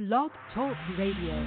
Blog Talk Radio.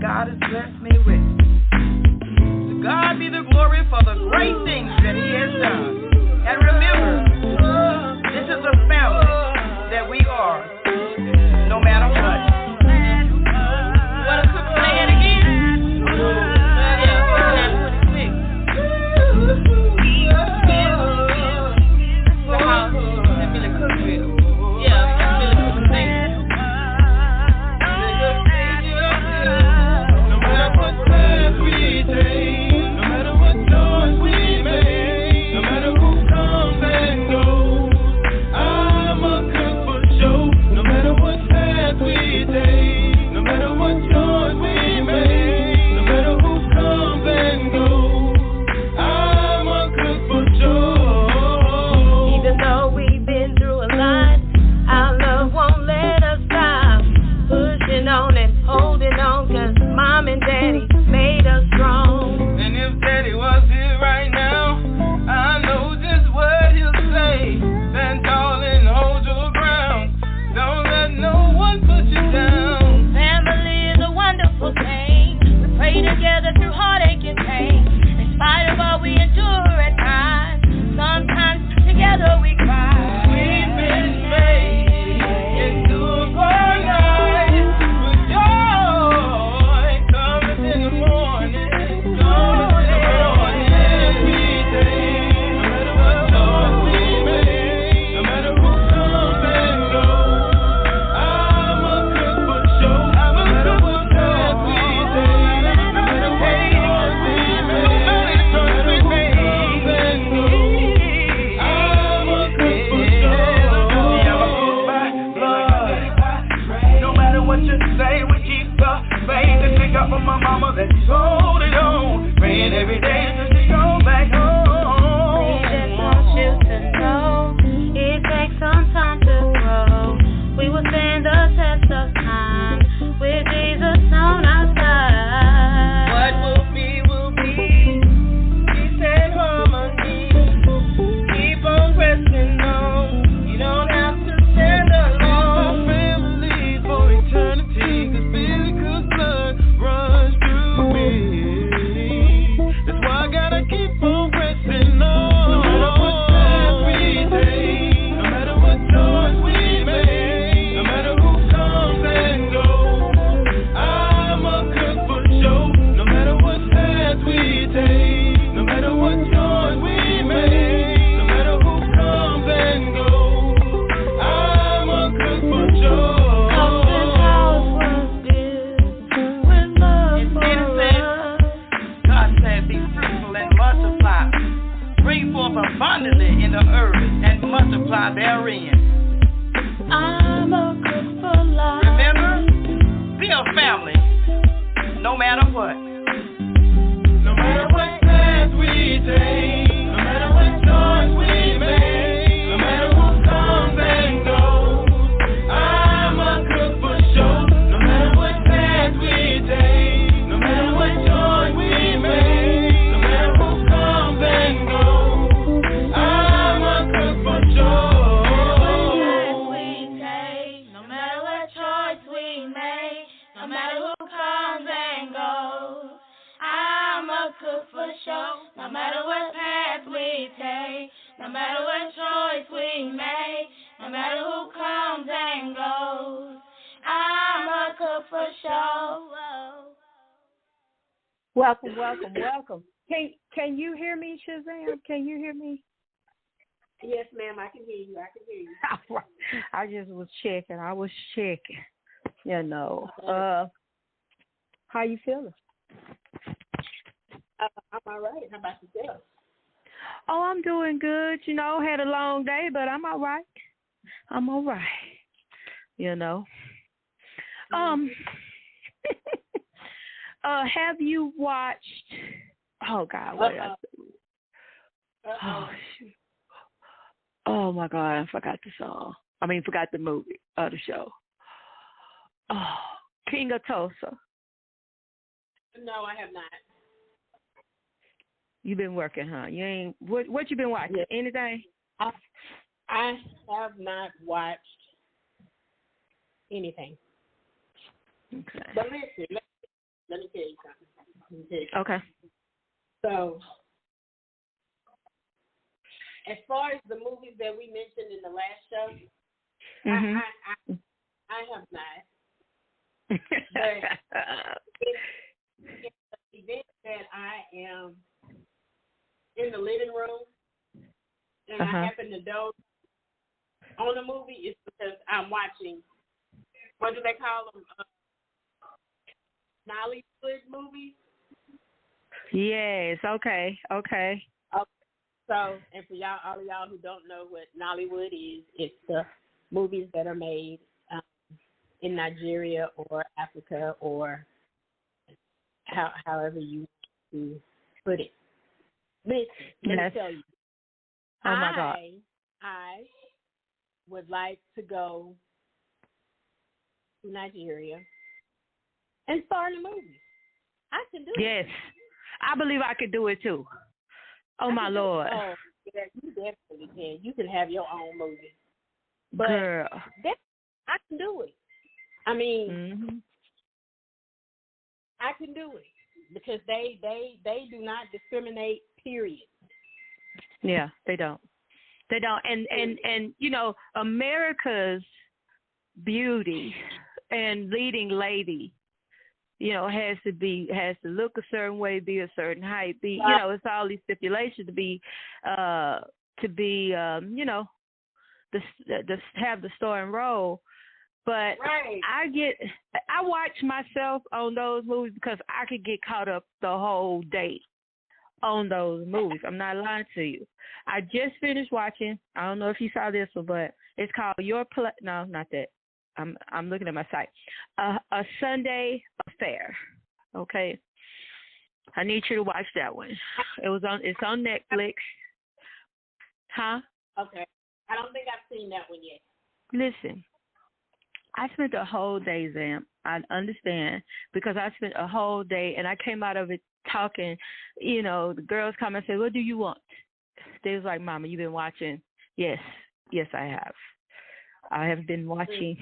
God has blessed me with. To God be the glory for the great things that He has done. And remember, this is a family that we are, no matter what. Want to play it again? Welcome. Can you hear me, Shazam? Can you hear me? Yes, ma'am, I can hear you. I just was checking. You know. How you feeling? I'm all right. How about yourself? Oh, I'm doing good. You know, had a long day, but I'm all right. you know. Um, have you watched? Oh God, what else? Oh, shoot. Oh my God, I forgot the song. Forgot the movie, the show. Oh, King of Tulsa. No, I have not. You been working, huh? You ain't. What you been watching? Yeah. Anything? I have not watched anything. Okay. But listen, let me tell you something. Okay. So, as far as the movies that we mentioned in the last show, Mhm. I have not. But in the event that I am in the living room and I happen to doze on a movie, it's because I'm watching, what do they call them? Nollywood movies. Yes. Okay. So, and for y'all, all of y'all who don't know what Nollywood is, it's the movies that are made in Nigeria or Africa or however you want to put it. Listen, let me tell you. Oh my God. I would like to go to Nigeria and star in a movie. I can do it. Yes. I believe I could do it too. Oh my Lord. Oh, yeah, you definitely can. You can have your own movie. But girl, I can do it. I can do it because they do not discriminate, period. Yeah, they don't. And you know, America's beauty and leading lady, you know, has to look a certain way, be a certain height, you know, it's all these stipulations to be you know, the have the starring role. But I watch myself on those movies because I could get caught up the whole day on those movies. I'm not lying to you. I just finished watching. I don't know if you saw this one, but it's called No, not that. I'm looking at my site. A Sunday Affair. Okay. I need you to watch that one. It's on Netflix. Huh? Okay. I don't think I've seen that one yet. Listen. I spent a whole day, Zam. I understand because I spent a whole day and I came out of it talking. You know, the girls come and say, "What do you want?" They was like, "Mama, you been watching?" Yes, I have. I have been watching.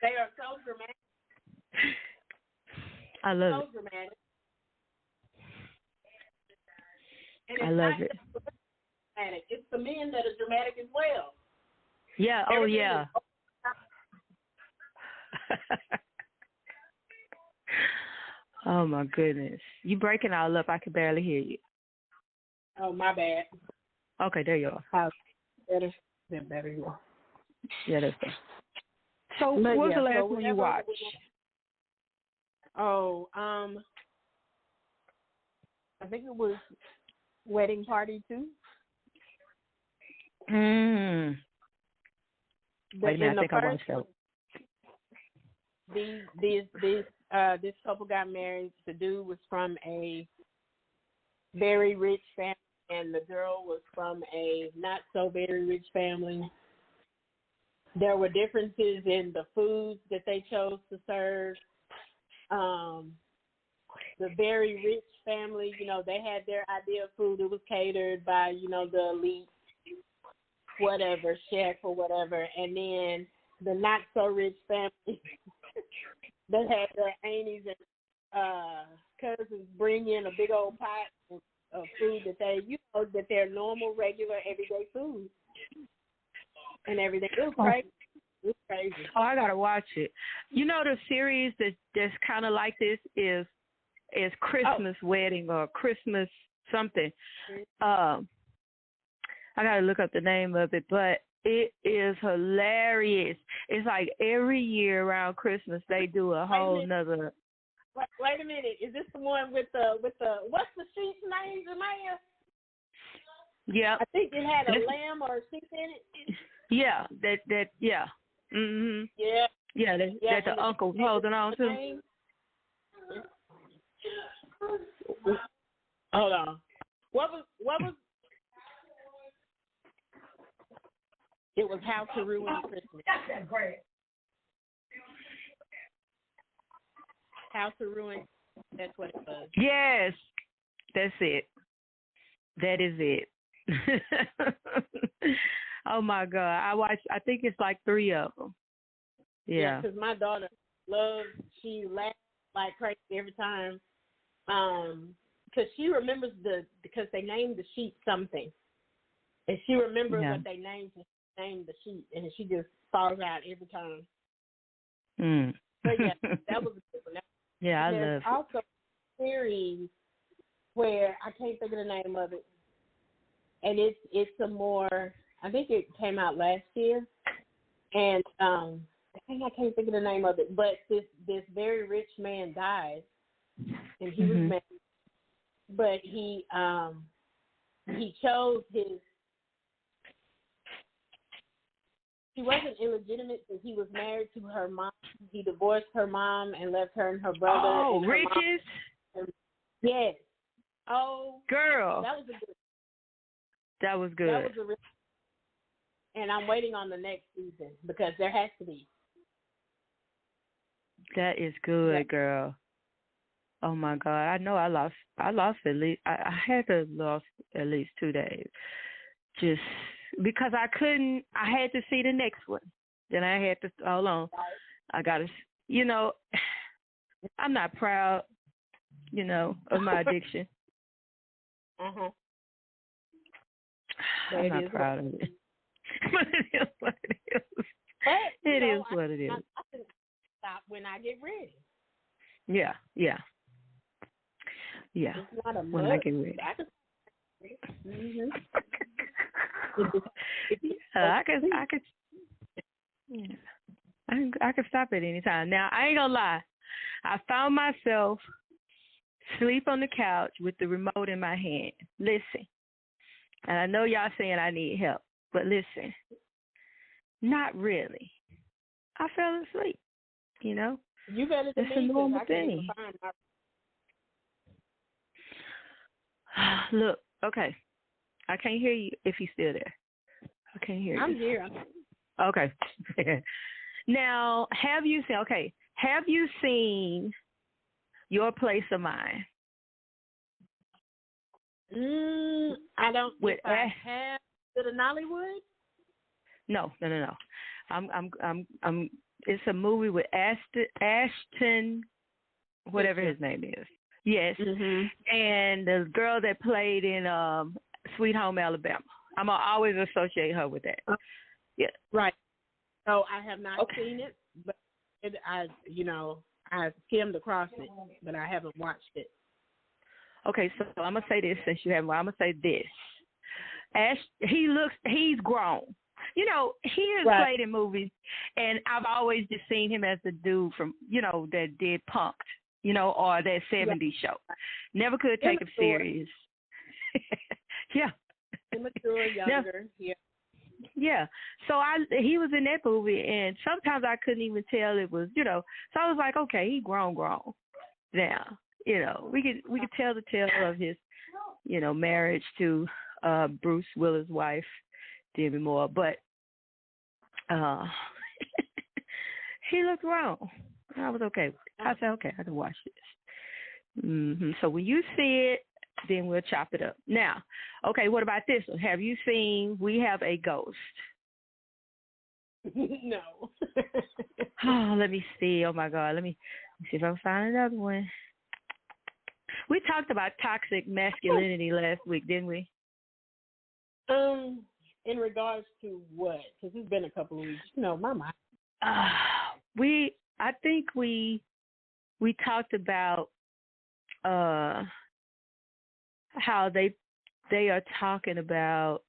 They are so dramatic. I love it. Dramatic. I love it. Dramatic. It's the men that are dramatic as well. Yeah. Oh, yeah. Oh my goodness! You breaking all up. I can barely hear you. Oh, my bad. Okay, there you are. Better you are. Yeah, that's good. So, what was the last one you watched? Oh, I think it was Wedding Party 2. Wait a minute, I think I watched that. This couple got married. The dude was from a very rich family, and the girl was from a not so very rich family. There were differences in the foods that they chose to serve. The very rich family, you know, they had their idea of food. It was catered by, you know, the elite, whatever, chef or whatever. And then the not so rich family that had their aunties and cousins bring in a big old pot of food that they, you know, that they're normal, regular, everyday food and everything. It was crazy. It was crazy. Oh, I gotta watch it. You know, the series that's kind of like this is Christmas Wedding or Christmas something. I gotta look up the name of it, but it is hilarious. It's like every year around Christmas they do a whole nother. Wait a minute. Is this the one with the what's the sheep's name, Jamaya? Yeah. I think it had a lamb or a sheep in it. Yeah, that yeah. Mhm. Yeah. Yeah, that the uncle holding on to. Hold on. What was? It was How to Ruin Christmas. That's great. How to Ruin. That's what it was. Yes, that's it. That is it. Oh my God, I watched. I think it's like 3 of them. Yeah. Because my daughter she laughs like crazy every time. Because she remembers because they named the sheep something, and she remembers what they named the sheep, and she just falls out every time. But yeah, that was a good one. Yeah, I love it. There's also a series where I can't think of the name of it, and it's a more. I think it came out last year, and I can't think of the name of it. But this very rich man died, and he was married, but he chose his. He wasn't illegitimate, but he was married to her mom. He divorced her mom and left her and her brother. Oh, and her Riches? mom. Yes. Oh, girl. That was a good. That was good. That was a real. And I'm waiting on the next season because there has to be. That is good, girl. Oh my God! I know I lost at least. I had to lost at least 2 days, just because I couldn't. I had to see the next one. Then I had to hold on. I gotta. I'm not proud. Of my addiction. Uh-huh. I'm not proud of it. But it is what it is. It is what it is. I can stop when I get ready. Yeah. It's not a must. When I get ready. I could stop at any time. Now I ain't gonna lie. I found myself sleep on the couch with the remote in my hand. Listen. And I know y'all saying I need help, but listen. Not really. I fell asleep. You better than it's me. A normal thing. Look, okay. I can't hear you if you're still there. I can't hear you. I'm here. Okay. Now, have you seen Your Place of Mine? I don't. If I have to the Nollywood. No. I'm. It's a movie with Ashton, whatever his name is. Yes. And the girl that played in Sweet Home Alabama. I'm gonna always associate her with that. Yeah. Right. So I have not seen it, but I skimmed across it, but I haven't watched it. Okay, so I'm gonna say this since you haven't. I'm gonna say this. He's grown. He has played in movies, and I've always just seen him as the dude from that did Punk'd, or that '70s show. Never could take him serious. Yeah. Immature, younger. Yeah. Yeah. So he was in that movie, and sometimes I couldn't even tell it was, So I was like, okay, he grown. Now, we could tell the tale of his, marriage to Bruce Willis' wife, Demi Moore, but he looked wrong. I was okay with it. I said, okay, I can watch this. So when you see it, then we'll chop it up. Now, okay, what about this one? Have you seen We Have a Ghost? No. Let me see. Oh, my God. Let me see if I can find another one. We talked about toxic masculinity last week, didn't we? In regards to what? Because it's been a couple of weeks. My mind. I think we talked about how they are talking about,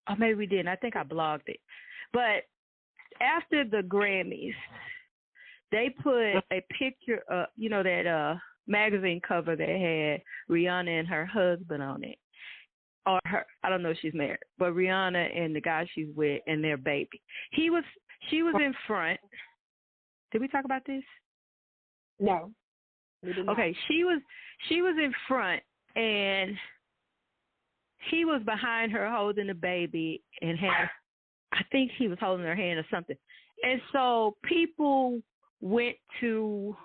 or maybe we didn't. I think I blogged it. But after the Grammys, they put a picture of, that magazine cover that had Rihanna and her husband on it. or her, I don't know if she's married, but Rihanna and the guy she's with and their baby. She was in front. Did we talk about this? No. We did not. Okay, she was in front and he was behind her holding the baby and I think he was holding her hand or something. And so people went to,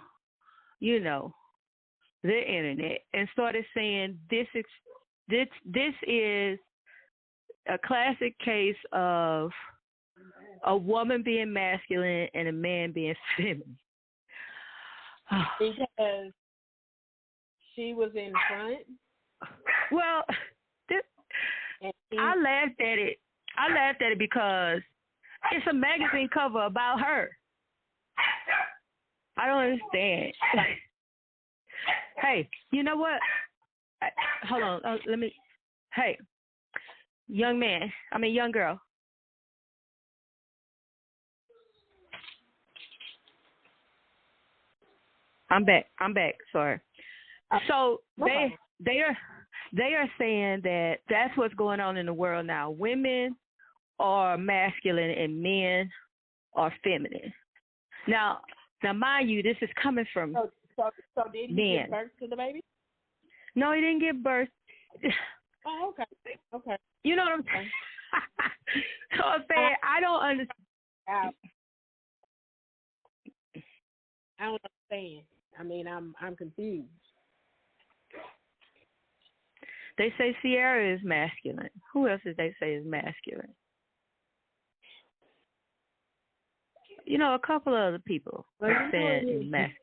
the internet and started saying this is a classic case of a woman being masculine and a man being feminine. Because she was in front. Well, I laughed at it. I laughed at it because it's a magazine cover about her. I don't understand. Hey, you know what? Hold on. Let me. Hey, young girl. I'm back. Sorry. So they are saying that that's what's going on in the world now. Women are masculine and men are feminine. Now, mind you, this is coming from So did he men. give birth to the baby? No, he didn't give birth. Oh, okay. You know what I'm saying? So I'm saying I don't understand. I don't understand. I mean, I'm confused. They say Sierra is masculine. Who else did they say is masculine? A couple of other people said is masculine.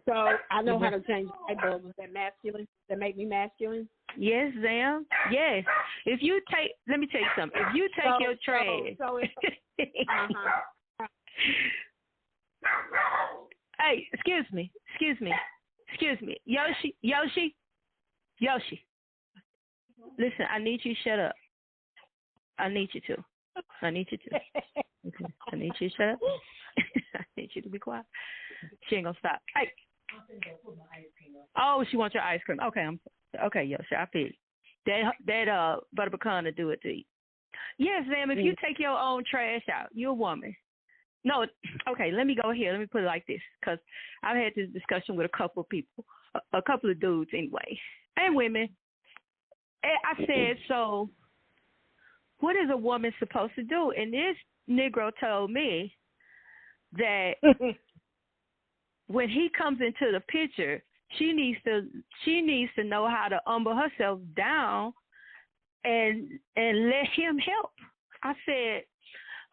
So I know how to change light bulbs. Is that masculine? That make me masculine? Yes, Zam. Yes. If you take, let me tell you something. If you take your trash. Hey, excuse me. Yoshi. Listen, I need you to shut up. I need you to. Okay. I need you to shut up. I need you to be quiet. She ain't gonna stop. Hey. Oh, she wants your ice cream. Okay, okay, Yoshi, I feel you. That butter pecan to do it to you. Yes, ma'am. If you take your own trash out, you're a woman. No, okay. Let me go here. Let me put it like this, because I've had this discussion with a couple of people, a couple of dudes anyway, and women. And I said, so what is a woman supposed to do? And this Negro told me that when he comes into the picture, she needs to know how to humble herself down and let him help. I said,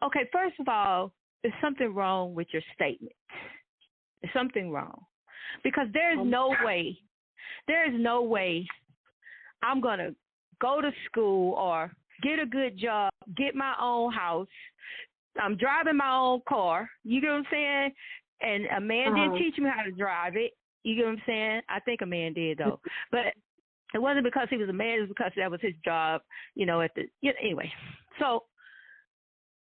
okay, first of all, there's something wrong with your statement. There's something wrong. Because there is no way I'm going to go to school or get a good job, get my own house. I'm driving my own car. You get what I'm saying? And a man didn't teach me how to drive it. You get what I'm saying? I think a man did, though. But it wasn't because he was a man. It was because that was his job, anyway. So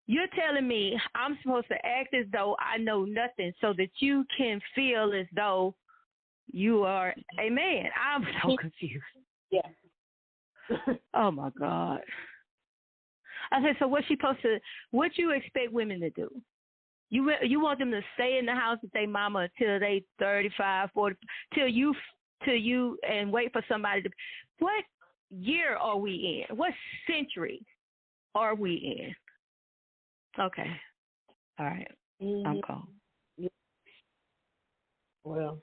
you're telling me I'm supposed to act as though I know nothing so that you can feel as though you are a man. I'm so confused. Yeah. Oh, my God. I said, so what you expect women to do? You want them to stay in the house with their mama until they 35, 40, till you and wait for somebody to. What year are we in? What century are we in? Okay. All right. Mm-hmm. I'm calm. Yeah. Well,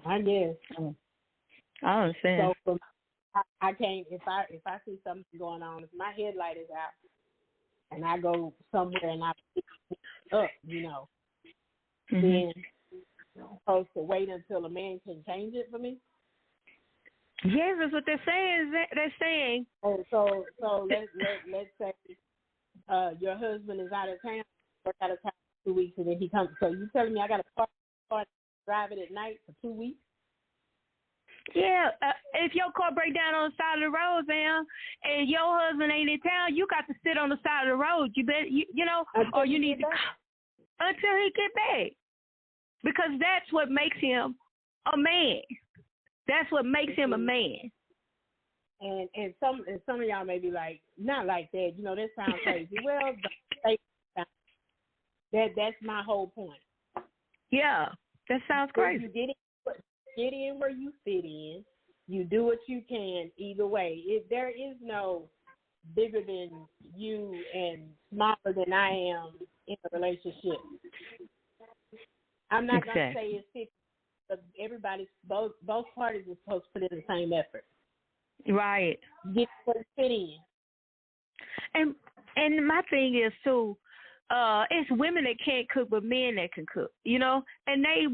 I guess. I understand. So I can't, if I see something going on, if my headlight is out and I go somewhere and I pick it up, then I'm supposed to wait until a man can change it for me? Yes, that's what they're saying. They're saying. Oh, so let's say your husband is out of town for 2 weeks, and then he comes. So you telling me I got to start driving at night for 2 weeks? Yeah, if your car break down on the side of the road, Sam, and your husband ain't in town, you got to sit on the side of the road. You bet, or you need to until he get back, because that's what makes him a man. That's what makes him a man. And some of y'all may be like, not like that. You know, that sounds crazy. Well, that's my whole point. Yeah, that sounds crazy. You get in where you fit in. You do what you can either way. There is no bigger than you and smaller than I am in a relationship. I'm not going to say it's 50, but both parties are supposed to put in the same effort. Right. Get what you fit in. And my thing is too, it's women that can't cook, but men that can cook. You know, and they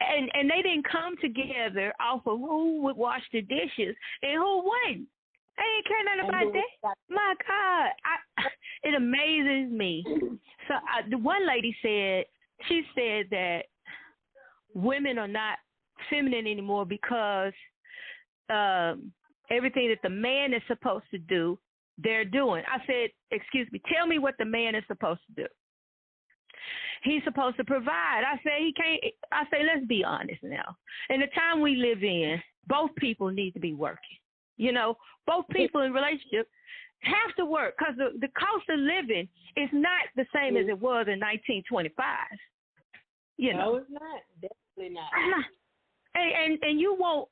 and they didn't come together off of who would wash the dishes and who wouldn't. They ain't care nothing about that. My God, it amazes me. So the one lady said, she said that women are not feminine anymore because everything that the man is supposed to do, they're doing. I said, excuse me, tell me what the man is supposed to do. He's supposed to provide. I say he can't. I say, let's be honest now. In the time we live in, both people need to be working. You know, both people in relationship have to work because the cost of living is not the same as it was in 1925. You know, no, it's not. Definitely not. And you won't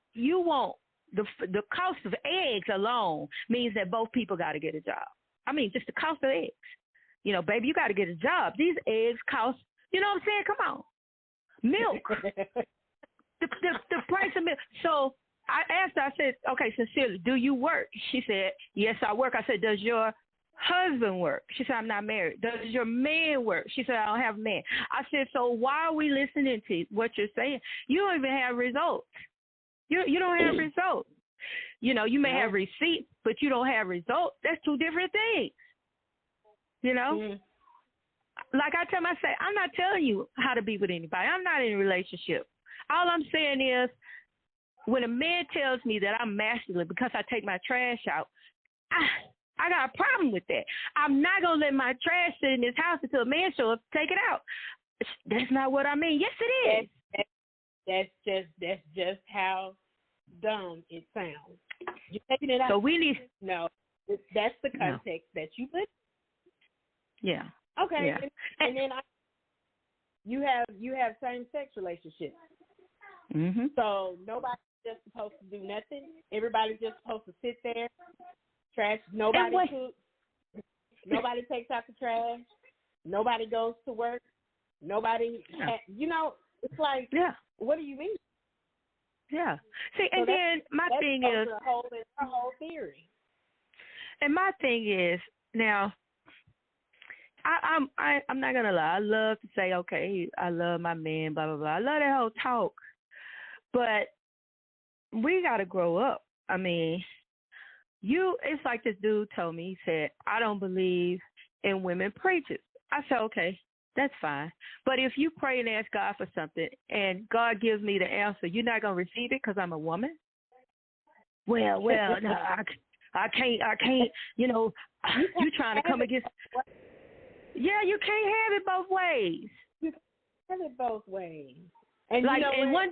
the cost of eggs alone means that both people got to get a job. I mean, just the cost of eggs. You know, baby, you got to get a job. These eggs cost. You know what I'm saying? Come on, milk. the price of milk. So I asked her, I said, okay, sincerely, do you work? She said, yes, I work. I said, does your husband work? She said, I'm not married. Does your man work? She said, I don't have a man. I said, so why are we listening to what you're saying? You don't even have results. You don't have results. You know, you may have receipts, but you don't have results. That's two different things. You know? Like I tell myself, I'm not telling you how to be with anybody. I'm not in a relationship. All I'm saying is, when a man tells me that I'm masculine because I take my trash out, I got a problem with that. I'm not going to let my trash sit in this house until a man shows up to take it out. That's not what I mean. Yes, it is. That's just how dumb it sounds. You're taking it out. So we need... No, that's the context that you put. Yeah. Okay. Yeah. And then you have same-sex relationships. Mm-hmm. So nobody's just supposed to do nothing. Everybody's just supposed to sit there, trash. Nobody cooks. Nobody takes out the trash. Nobody goes to work. Nobody, you know, it's like, what do you mean? Yeah. See, and then my thing is, a whole theory. And my thing is, now, I'm not gonna lie. I love to say, okay, I love my man, blah blah blah. I love that whole talk, but we gotta grow up. I mean, it's like this dude told me. He said, I don't believe in women preachers. I said, okay, that's fine. But if you pray and ask God for something and God gives me the answer, you're not gonna receive it because I'm a woman. Well, no, I can't. You know, you trying to come against. Yeah, you can't have it both ways. You can't have it both ways. And like, you know, and one.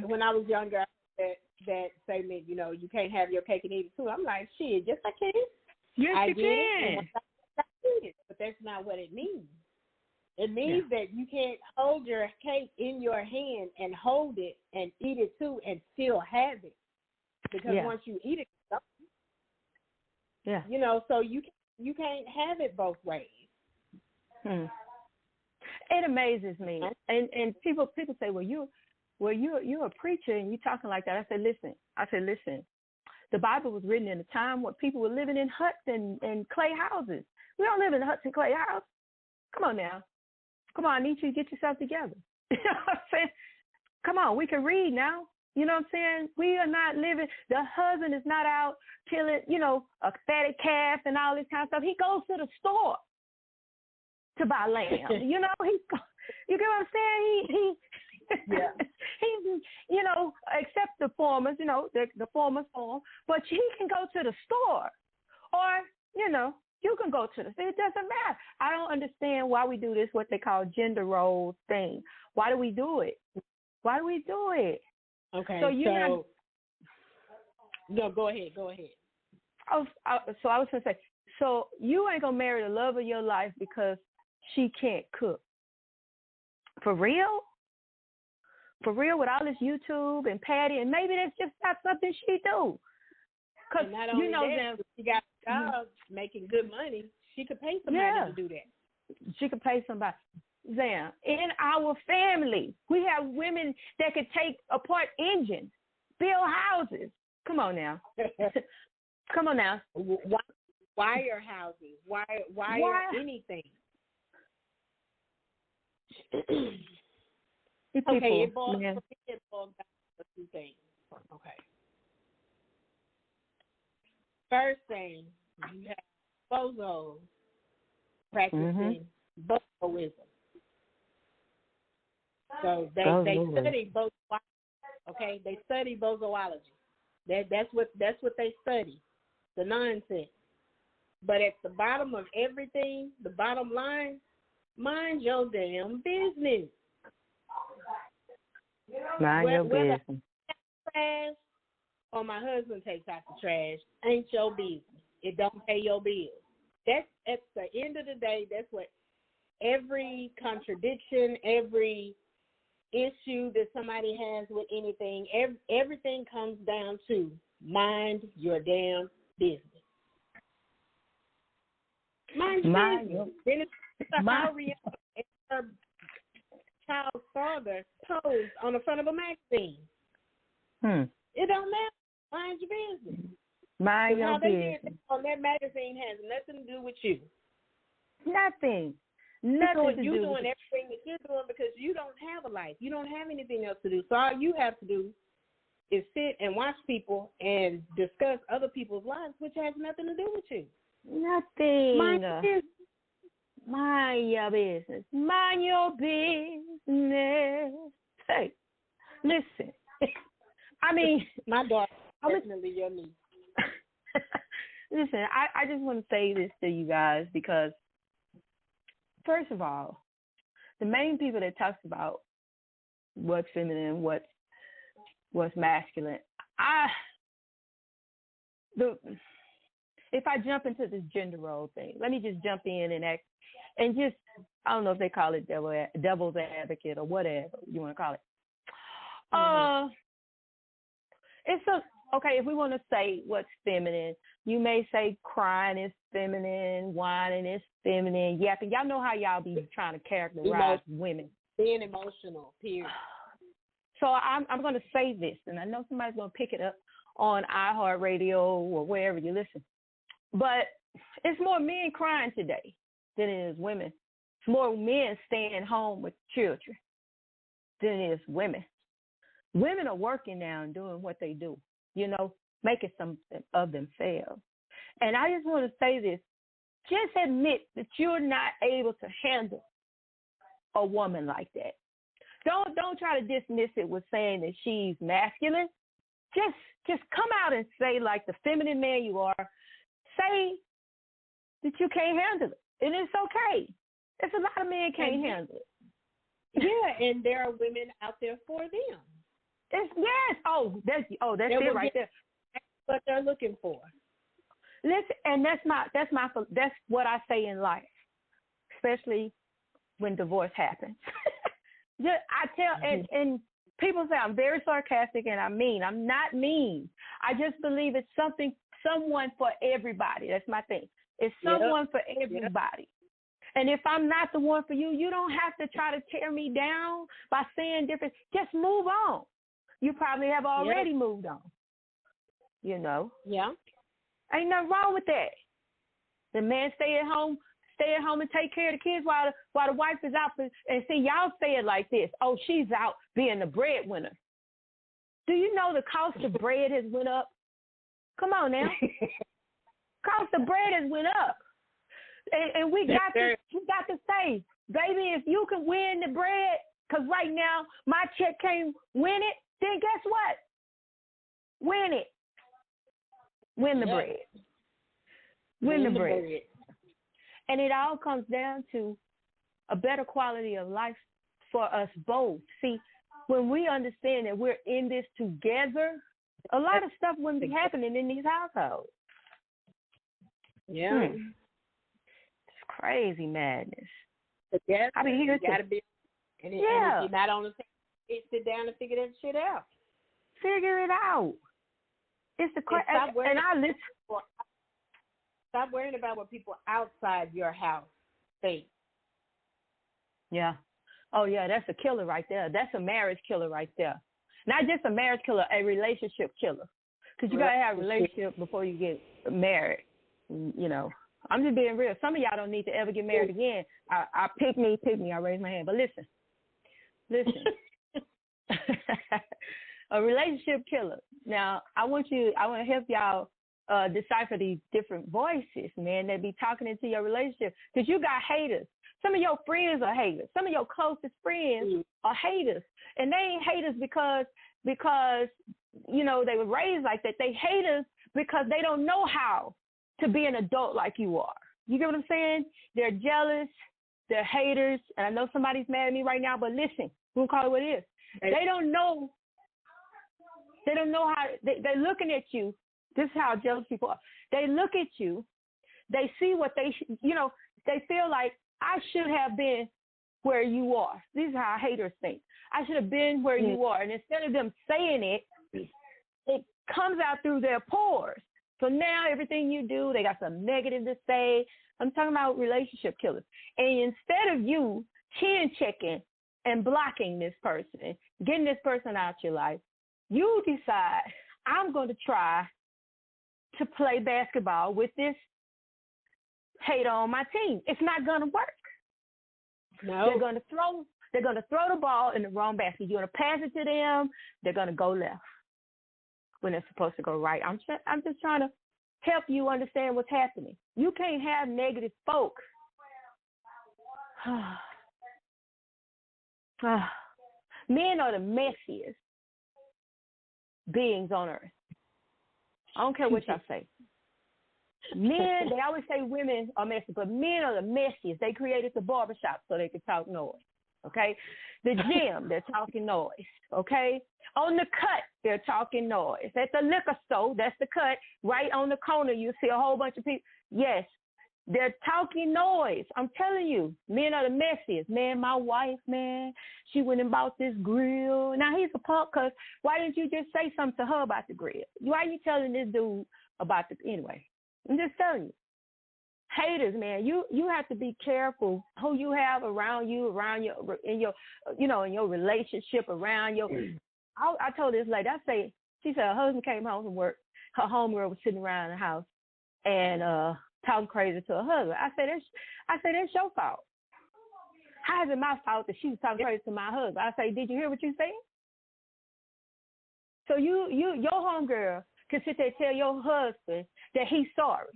When I was younger, that statement, you know, you can't have your cake and eat it too. I'm like, shit, yes I can. Yes, you can. I eat it, but that's not what it means. It means that you can't hold your cake in your hand and hold it and eat it too and still have it. Because once you eat it, you know, so you can't have it both ways. It amazes me, and people say, well, you're a preacher and you're talking like that. I said, listen. The Bible was written in a time when people were living in huts and clay houses. We don't live in huts and clay houses. Come on now. Come on, I need you to get yourself together. You know what I'm saying? Come on, we can read now. You know what I'm saying? We are not living, the husband is not out killing, you know, a fatted calf and all this kind of stuff. He goes to the store to buy lamb. You know, you get what I'm saying? He you know, except the farmers, you know, the farmers farm, but he can go to the store or, you know, You can go to the it doesn't matter. I don't understand why we do this, what they call gender role thing. Why do we do it? Why do we do it? Okay. So no, go ahead. So I was gonna say, so you ain't gonna marry the love of your life because she can't cook. For real? For real, with all this YouTube and Patty, and maybe that's just not something she do. Cause and not only you know that, them, she got a job making good money. She could pay somebody to do that. She could pay somebody. Zam, in our family, we have women that could take apart engines, build houses. Come on now. Come on now. Wire houses. Wire anything. Okay, it boils down to two things. Okay. First thing, you have bozos practicing bozoism. So they study bozoology. Okay, they study bozoology. That's what they study. The nonsense. But at the bottom of everything, the bottom line, mind your damn business. Mind your business. Trash or my husband takes out the trash ain't your business. It don't pay your bills. That's at the end of the day. That's what every contradiction, every issue that somebody has with anything, everything comes down to mind your damn business. Mind your business. Then it's how her child's father posed on the front of a magazine. It don't matter. Mind your business. Mind your business. On that magazine has nothing to do with you. Nothing. You're doing everything that you're doing because you don't have a life. You don't have anything else to do. So all you have to do is sit and watch people and discuss other people's lives, which has nothing to do with you. Nothing. Mind your business. Mind your business. Mind your business. Hey, listen. I mean, my daughter definitely your niece. Listen, I just want to say this to you guys because, first of all, the main people that talks about what's feminine, what's masculine, if I jump into this gender role thing, let me just jump in and act, and just, I don't know if they call it devil's advocate or whatever you want to call it. Okay, if we want to say what's feminine, you may say crying is feminine, whining is feminine, yapping. Y'all know how y'all be trying to characterize women. Being emotional, period. So I'm going to say this, and I know somebody's going to pick it up on iHeartRadio or wherever you listen. But it's more men crying today than it is women. It's more men staying home with children than it is women. Women are working now and doing what they do, making something of themselves. And I just want to say this. Just admit that you're not able to handle a woman like that. Don't try to dismiss it with saying that she's masculine. Just come out and say, like the feminine man you are, say that you can't handle it. And it's okay. There's a lot of men can't handle it. Yeah, and there are women out there for them. That's it right there. That's what they're looking for. Listen, and that's what I say in life, especially when divorce happens. I tell, and people say I'm very sarcastic, and I'm not mean. I just believe it's someone for everybody. That's my thing. It's someone for everybody. And if I'm not the one for you, you don't have to try to tear me down by saying different. Just move on. You probably have already moved on. Yeah. Ain't nothing wrong with that. The man stay at home and take care of the kids while the wife is out. And see, y'all say it like this. Oh, she's out being the breadwinner. Do you know the cost of bread has went up? Come on now. Cost of bread has went up. And we got to say, baby, if you can win the bread, because right now my check can't win it, then guess what? Win it. Win the bread. Win the bread. And it all comes down to a better quality of life for us both. See, when we understand that we're in this together, a lot of stuff wouldn't be happening in these households. Yeah. It's crazy madness. Together, I mean, you got to be, and if you're not on the same, sit down and figure that shit out. Figure it out. It's the crazy. And I listen. Stop worrying about what people outside your house think. Yeah. Oh, yeah, that's a killer right there. That's a marriage killer right there. Not just a marriage killer, a relationship killer. Because you got to have a relationship before you get married. You know, I'm just being real. Some of y'all don't need to ever get married again. I pick me. I raise my hand. But listen. A relationship killer. Now, I want to help y'all decipher these different voices, man, that be talking into your relationship. Because you got haters. Some of your friends are haters. Some of your closest friends are haters. And they ain't haters because you know, they were raised like that. They haters because they don't know how to be an adult like you are. You get what I'm saying? They're jealous. They're haters. And I know somebody's mad at me right now, but listen, we'll call it what it is. They don't know how, they're looking at you. This is how jealous people are. They look at you. They see what they feel like, I should have been where you are. This is how haters think. I should have been where you are. And instead of them saying it, it comes out through their pores. So now everything you do, they got some negative to say. I'm talking about relationship killers. And instead of you chin checking and blocking this person, getting this person out your life, you decide, I'm going to try to play basketball with this hater on my team. It's not going to work. No. They're going to throw the ball in the wrong basket. You're going to pass it to them. They're going to go left when they're supposed to go right. I'm just trying to help you understand what's happening. You can't have negative folk. Men are the messiest beings on earth. I don't care what y'all say. Men, they always say women are messy, but men are the messiest. They created the barbershop so they could talk noise, okay? The gym, they're talking noise, okay? On the cut, they're talking noise. At the liquor store, that's the cut. Right on the corner, you see a whole bunch of people. Yes, they're talking noise. I'm telling you, men are the messiest. Man, my wife, man, she went and bought this grill. Now, he's a punk because why didn't you just say something to her about the grill? Why are you telling this dude about the, anyway? I'm just telling you. Haters, man, you have to be careful who you have around your in your relationship, around your. I told this lady, she said her husband came home from work. Her homegirl was sitting around the house and talking crazy to her husband. I said that's your fault. How is it my fault that she was talking crazy to my husband? I say, did you hear what you said? So your homegirl can sit there and tell your husband that he's sorry.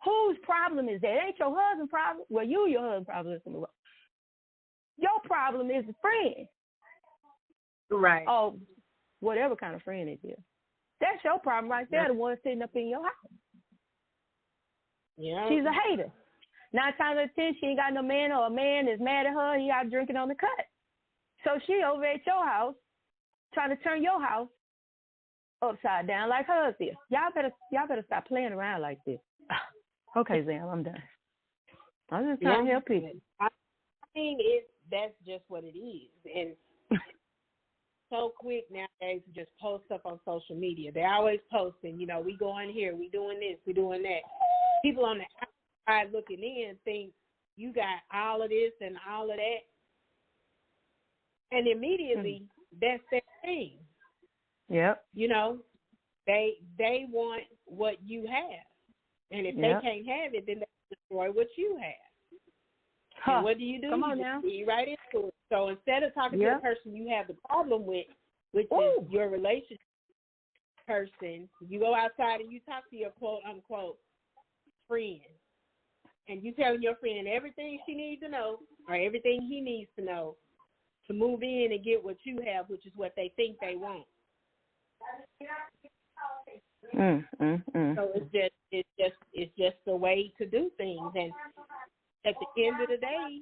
Whose problem is that? It ain't your husband's problem. Well, your husband's problem. Your problem is the friend. Right. Oh, whatever kind of friend it is. That's your problem right there, the one sitting up in your house. Yeah. She's a hater. 9 times out of 10, she ain't got no man, or a man is mad at her, he out drinking on the cut. So she over at your house trying to turn your house upside down like hers is. Y'all better stop playing around like this. Okay, Zam, I'm done. I'm just trying to help people. I think that's just what it is. And so quick nowadays to just post up on social media. They're always posting, we going here, we doing this, we doing that. People on the outside looking in think you got all of this and all of that. And immediately that's their thing. Yep. They want what you have. And if they can't have it, then they destroy what you have. And what do? Come on now. You get right into it. So instead of talking to the person you have the problem with, which is your relationship person, you go outside and you talk to your quote-unquote friend. And you telling your friend everything she needs to know or everything he needs to know to move in and get what you have, which is what they think they want. So it's just the way to do things, and at the end of the day,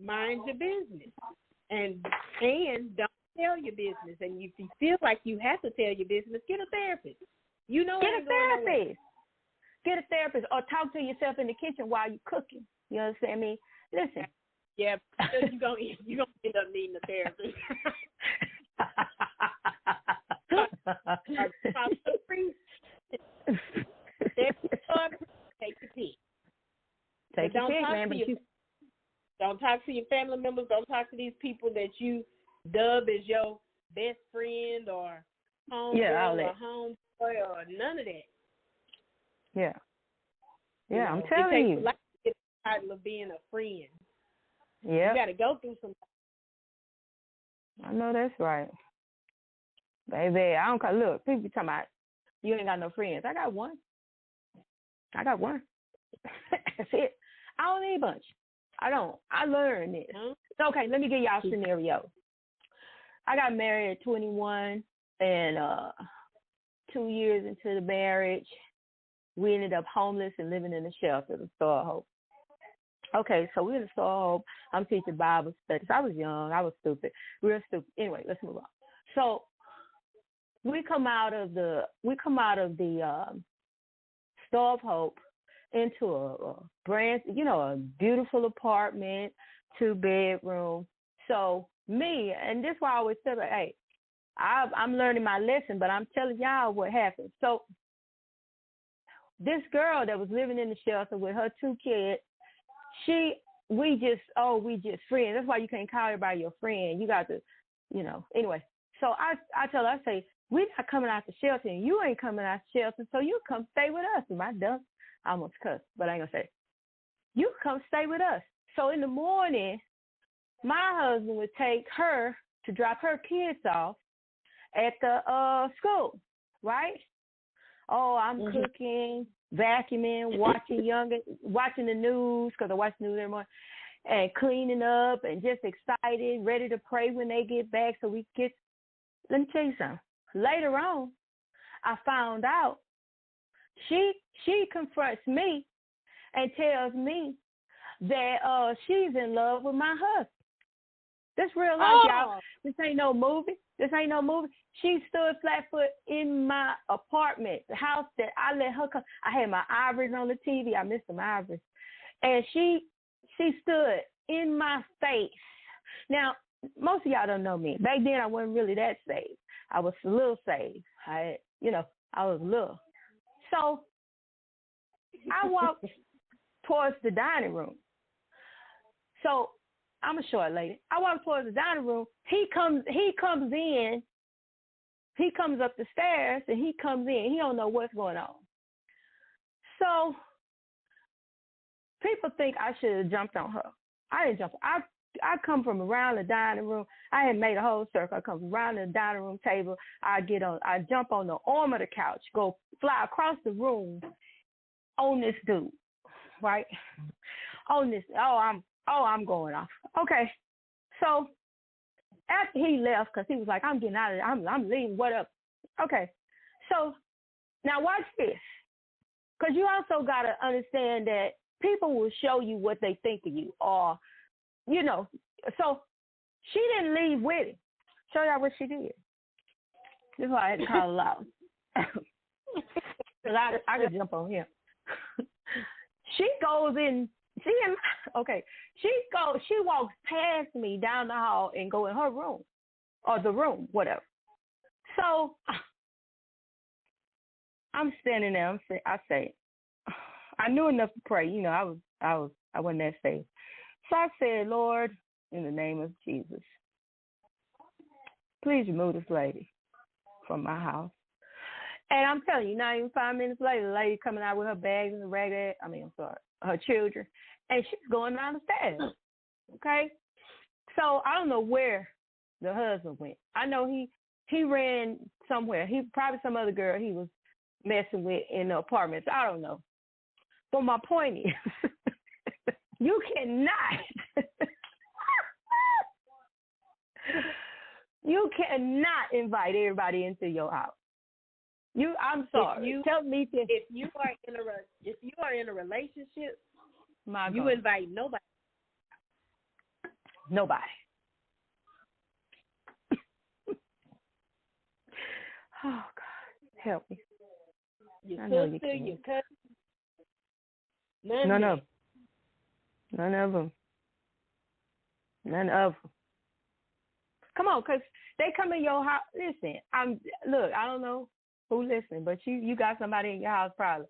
mind your business. And don't tell your business. And if you feel like you have to tell your business, get a therapist. You know, get a therapist. Get a therapist, or talk to yourself in the kitchen while you're cooking. You understand me? Listen. Yeah, you're gonna end up needing a therapist. Take your pick. Take your pick, man. Don't talk to your family members. Don't talk to these people that you dub as your best friend or homegirl or homeboy or none of that. Yeah. Yeah, I'm it telling takes you. A lot to get the title of being a friend. Yeah. You got to go through some. I know that's right. Baby, I don't look, people be talking about you ain't got no friends. I got one. That's it. I don't need a bunch. I don't. I learned this. So, okay, let me give y'all a scenario. I got married at 21, and 2 years into the marriage, we ended up homeless and living in a shelter, the Store of Hope. Okay, so we're in the Store of Hope. I'm teaching Bible studies. I was young. I was stupid. Real stupid. Anyway, let's move on. So we come out of the Store of Hope into a brand, a beautiful apartment, 2-bedroom. So me, and this is why I always say, hey, I'm learning my lesson, but I'm telling y'all what happened. So this girl that was living in the shelter with her 2 kids, we just friends. That's why you can't call everybody your friend. You got to, anyway. So I tell her, I say, we're not coming out the shelter, and you ain't coming out the shelter, so you come stay with us. Am I dumb? I almost cussed, but I ain't going to say it. You come stay with us. So in the morning, my husband would take her to drop her kids off at the school, right? Oh, I'm cooking, vacuuming, watching the news, because I watch the news every morning, and cleaning up and just excited, ready to pray when they get back so we get. Let me tell you something. Later on, I found out she confronts me and tells me that she's in love with my husband. This real life, y'all. This ain't no movie. She stood flat-foot in my apartment, the house that I let her come. I had my ivories on the TV. I missed some ivories. And she stood in my face. Now, most of y'all don't know me. Back then, I wasn't really that saved. I was a little saved. I was little. So I walked towards the dining room. So I'm a short lady. I walk towards the dining room. He comes in. He comes up the stairs, and he comes in. He don't know what's going on. So people think I should have jumped on her. I didn't jump. I come from around the dining room. I had made a whole circle. I come from around the dining room table. I jump on the arm of the couch, go fly across the room on this dude, right? On this. I'm going off. Okay. So after he left, because he was like, I'm getting out of there. I'm leaving. What up? Okay. So now watch this. Because you also got to understand that people will show you what they think of you, or, so she didn't leave with it. Show y'all what she did. This is why I had to call it out. Because I could jump on him. She goes in. She walks past me down the hall and go in her room, or the room, whatever. So I'm standing there. I say, I knew enough to pray. I wasn't that safe. So I said, Lord, in the name of Jesus, please remove this lady from my house. And I'm telling you, not even 5 minutes later, the lady coming out with her bags and her children, and she's going down the stairs. Okay? So I don't know where the husband went. I know he ran somewhere. He probably some other girl he was messing with in the apartments. I don't know. But my point is, you cannot invite everybody into your house. I'm sorry. Tell me this. If you are in a relationship, You invite nobody. Nobody. Oh, God. Help me. Your sister, your cousin. None of them. None of them. None of them. Come on, because they come in your house. Listen, I don't know who listening, but you got somebody in your house probably.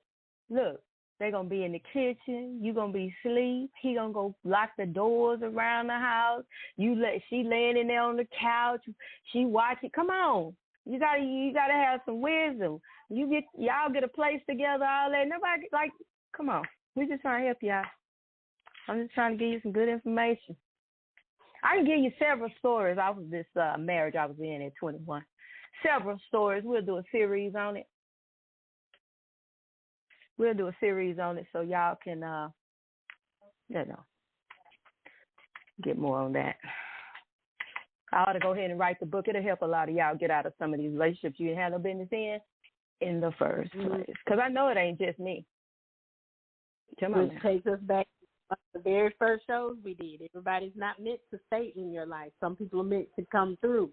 Look, they're going to be in the kitchen. You going to be asleep. He going to go lock the doors around the house. She laying in there on the couch. She watching. Come on. You gotta have some wisdom. Y'all get a place together, all that. Nobody, come on. We just trying to help y'all. I'm just trying to give you some good information. I can give you several stories off of this marriage I was in at 21. Several stories. We'll do a series on it. So y'all can, get more on that. I ought to go ahead and write the book. It'll help a lot of y'all get out of some of these relationships you didn't have no business in the first place. Because I know it ain't just me. Which takes us back to the very first shows we did. Everybody's not meant to stay in your life. Some people are meant to come through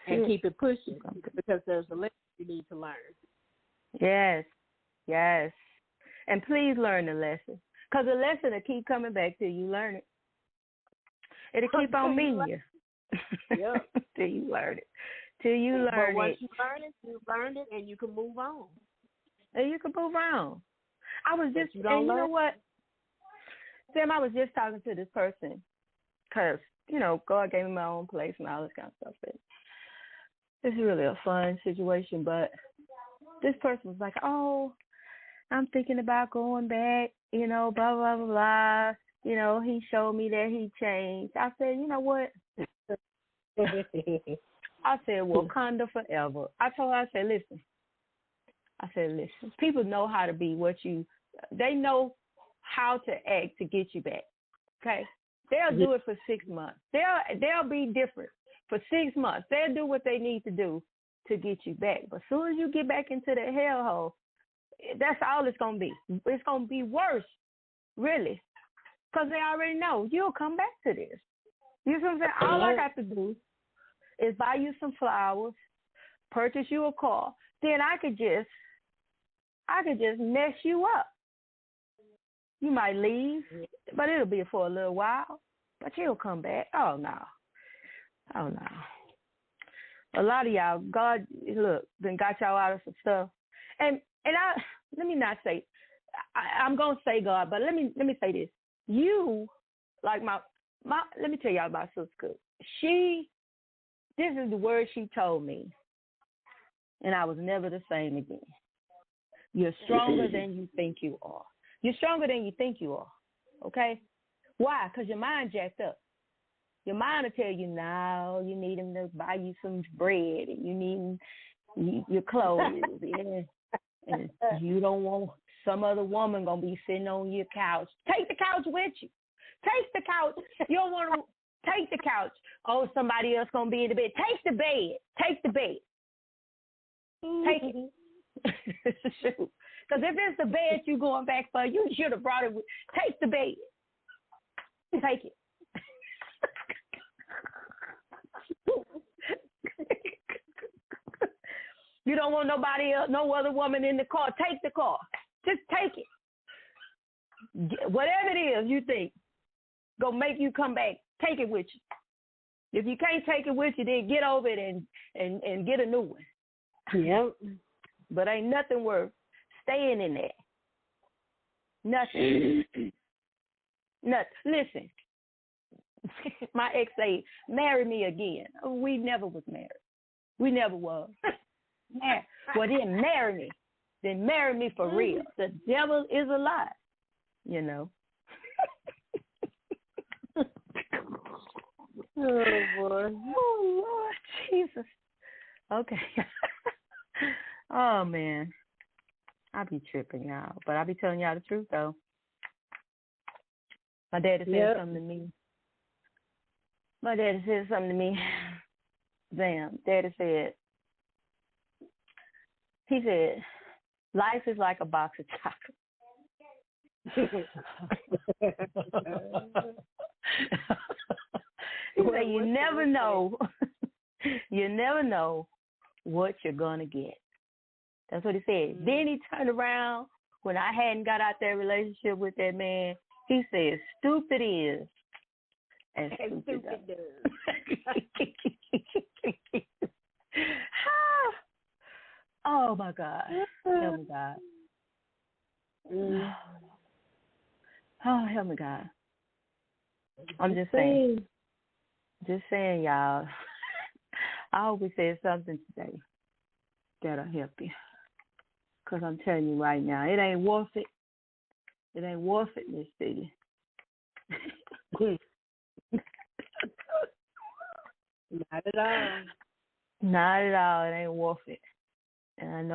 and keep it pushing because there's a lesson you need to learn. Yes. And please learn the lesson. Because the lesson will keep coming back till you learn it. It'll keep on meeting you. Yep. Till you learn it. But once you learned it, and you can move on. And you can move on. I was just, you know what? Sam, I was just talking to this person because, God gave me my own place and all this kind of stuff. It's really a fun situation, but this person was like, oh, I'm thinking about going back, blah, blah, blah, blah. He showed me that he changed. I said, you know what? I said, Wakanda forever. I told her, I said, listen, people know how to be they know how to act to get you back. Okay? They'll do it for 6 months. They'll be different for 6 months. They'll do what they need to do to get you back. But as soon as you get back into the hellhole, that's all it's going to be. It's going to be worse, really. Because they already know you'll come back to this. You know what I'm saying? All I got to do is buy you some flowers, purchase you a car. Then I could just mess you up. You might leave, but it'll be for a little while. But you'll come back. Oh no. A lot of y'all, God, look, then got y'all out of some stuff. And let me not say, I'm gonna say God, but let me say this. You, like my let me tell y'all about Sister Cook. This is the word she told me, and I was never the same again. You're stronger than you think you are. You're stronger than you think you are, okay? Why? Because your mind jacked up. Your mind will tell you, no, you need him to buy you some bread, and you need your clothes, and you don't want some other woman going to be sitting on your couch. Take the couch with you. Take the couch. You don't want to take the couch. Oh, somebody else going to be in the bed. Take the bed. Take the bed. Take it. Shoot. Because if it's the bed you going back for, you should have brought it with. Take the bed. Take it. You don't want nobody else, no other woman in the car. Take the car. Just take it. Whatever it is you think gonna make you come back, take it with you. If you can't take it with you, then get over it and get a new one. Yep. But ain't nothing worth staying in there. Nothing. Nothing. Listen, my ex say, marry me again. We never was married. We never was. Well, then marry me. Then marry me for real. The devil is a lie, you know. Oh, boy. Oh, Lord Jesus. Okay. Oh, man. I be tripping, y'all. But I be telling y'all the truth, though. My daddy said something to me. Damn, Daddy said, he said, life is like a box of chocolates. He said, you never know. You never know what you're going to get. That's what he said. Mm-hmm. Then he turned around when I hadn't got out that relationship with that man. He said, stupid is and stupid does. Oh, my God. Help me, God. Oh, help me, God. I'm just saying. Just saying, y'all. I hope we said something today that'll help you. Because I'm telling you right now, it ain't worth it. It ain't worth it in this city. Not at all. Not at all. It ain't worth it. And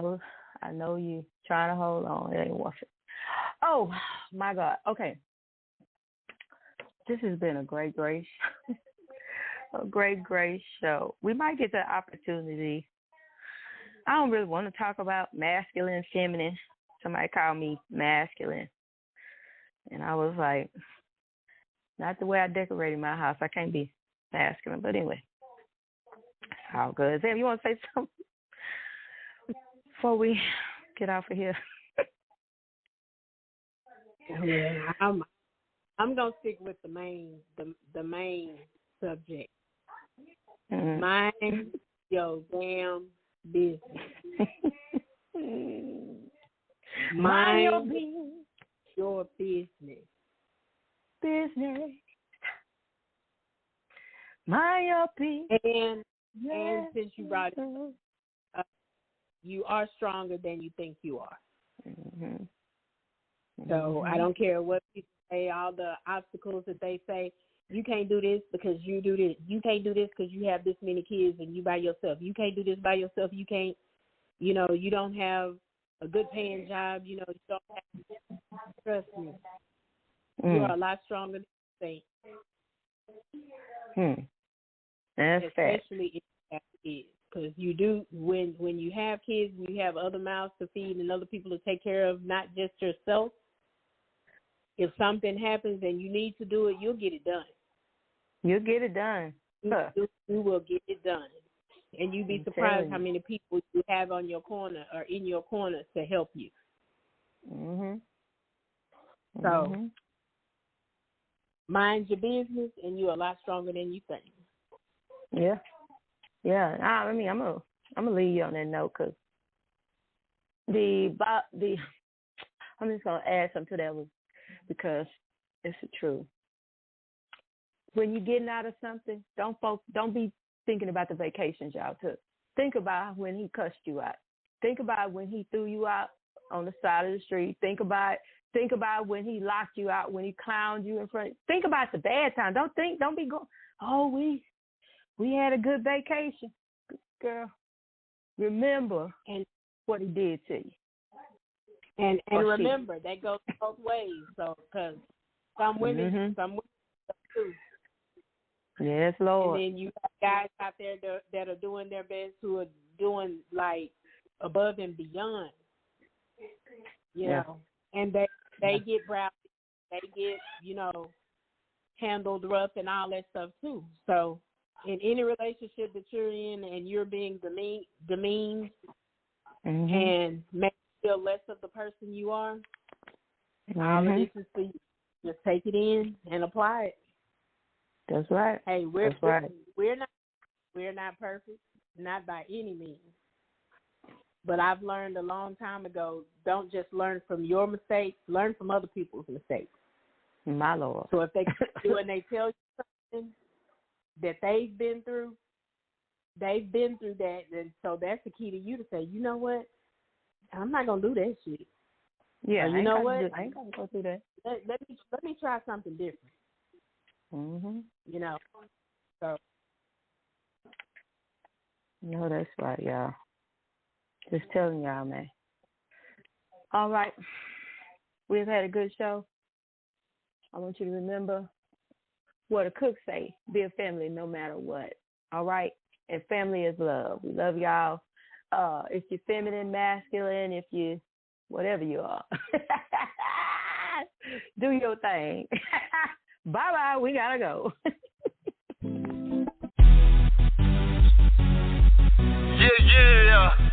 I know you trying to hold on. It ain't worth it. Oh, my God. Okay. This has been a great show. We might get the opportunity. I don't really want to talk about masculine and feminine. Somebody called me masculine. And I was like, not the way I decorated my house. I can't be masculine. But anyway, it's all good. Sam, you want to say something before we get off of here? Yeah, I'm gonna stick with the main subject. Mm-hmm. Mind your damn business. Mind your business. Business. Mind your business. And since you brought it up, you are stronger than you think you are. Mm-hmm. So I don't care what people say, all the obstacles that they say. You can't do this because you do this. You can't do this because you have this many kids and you by yourself. You can't do this by yourself. You can't, you don't have a good paying job. You don't have, trust me. You are a lot stronger than you think. That's especially if you have kids. Because you do, when you have kids, you have other mouths to feed and other people to take care of, not just yourself. If something happens and you need to do it, you'll get it done. You'll get it done. You will get it done. And you'd be surprised how many people you have on your corner or in your corner to help you. So, mind your business, and you're a lot stronger than you think. Yeah. Yeah. I mean, I'm gonna leave you on that note because I'm just gonna add something to that one because it's the truth. When you're getting out of something, don't be thinking about the vacations y'all took. Think about when he cussed you out. Think about when he threw you out on the side of the street. Think about when he locked you out, when he clowned you in front. Think about the bad time. Don't be going, oh, we had a good vacation. Girl, remember what he did to you. And remember, that goes both ways. So, because some women too. Yes, Lord. And then you have guys out there that are doing their best, who are doing like above and beyond. You know, and they get browsed, they get handled rough and all that stuff too. So, in any relationship that you're in, and you're being demeaned and make you feel less of the person you are, all of this is for you. Just take it in and apply it. That's right. Hey, we're not perfect, not by any means. But I've learned a long time ago, don't just learn from your mistakes, learn from other people's mistakes. My Lord. So if they do and they tell you something that they've been through that, and so that's the key to you to say, you know what, I'm not gonna do that shit. Yeah, or, you know what, I ain't gonna go through that. Let me try something different. So. No, that's right, y'all. Just telling y'all, man. All right, we've had a good show. I want you to remember what a cook say, be a family no matter what, all right? And family is love. We love y'all. If you're feminine, masculine, if you, whatever you are. Do your thing. Bye-bye. We got to go. Yeah.